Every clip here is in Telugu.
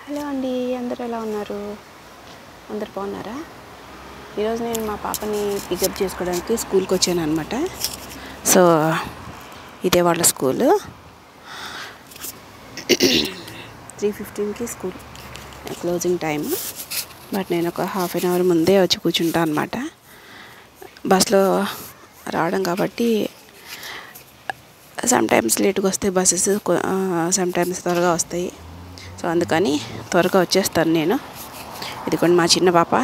హలో అండి, అందరూ ఎలా ఉన్నారు? అందరు బాగున్నారా? ఈరోజు నేను మా పాపని పికప్ చేసుకోవడానికి స్కూల్కి వచ్చాను అనమాట. సో ఇదే వాళ్ళ స్కూలు. 3:15కి స్కూల్ క్లోజింగ్ టైమ్. బట్ నేను ఒక హాఫ్ అన్ అవర్ ముందే వచ్చి కూర్చుంటాను అనమాట. బస్లో రావడం కాబట్టి సమ్టైమ్స్ లేట్గా వస్తాయి బస్సెస్, సమ్టైమ్స్ త్వరగా వస్తాయి. సో అందుకని త్వరగా వచ్చేస్తాను నేను. ఇది కొన్ని మా చిన్న పాప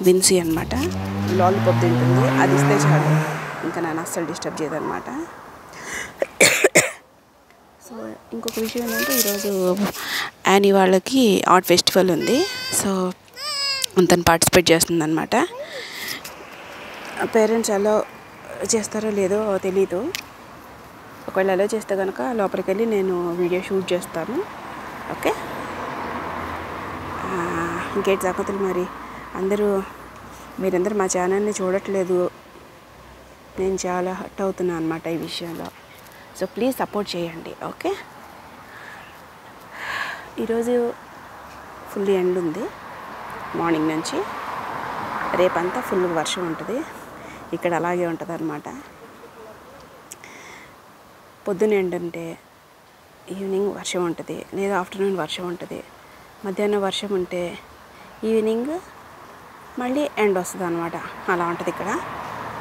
విన్సీ అనమాట. లాలీపాప్ తింటుంది, అది ఇస్తే చాలు, ఇంకా నన్ను అస్సలు డిస్టర్బ్ చేయదన్నమాట. సో ఇంకొక విషయం ఏంటంటే, ఈరోజు యానీ వాళ్ళకి ఆర్ట్ ఫెస్టివల్ ఉంది. సో తను పార్టిసిపేట్ చేస్తుందన్నమాట. పేరెంట్స్ ఎలా చేస్తారో లేదో తెలీదు. ఒకవేళ అలా చేస్తే కనుక లోపలికి వెళ్ళి నేను వీడియో షూట్ చేస్తాను. ఓకే, ఇంకేంటి సంగతులు మరి? మీరందరూ మా ఛానల్ని చూడట్లేదు. నేను చాలా హర్ట్ అవుతున్నాను అనమాట ఈ విషయంలో. సో ప్లీజ్ సపోర్ట్ చేయండి. ఓకే, ఈరోజు ఫుల్ ఎండ్ ఉంది మార్నింగ్ నుంచి. రేపంతా ఫుల్ వర్షం ఉంటుంది. ఇక్కడ అలాగే ఉంటుంది అనమాట. పొద్దున ఏంటంటే ఈవినింగ్ వర్షం ఉంటుంది, లేదా ఆఫ్టర్నూన్ వర్షం ఉంటుంది. మధ్యాహ్నం వర్షం ఉంటే ఈవినింగ్ మళ్ళీ ఎండ్ వస్తుంది అనమాట. అలా ఉంటుంది ఇక్కడ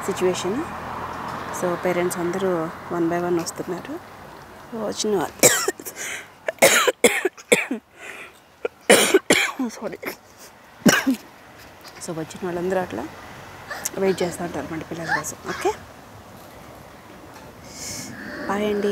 సిచ్యువేషన్. సో పేరెంట్స్ అందరూ 1 by 1 వస్తున్నారు. వచ్చిన సారీ సో వచ్చిన వాళ్ళందరూ అట్లా వెయిట్ చేస్తూ ఉంటారు మన పిల్లల కోసం. ఓకే, బాయ్ అండి.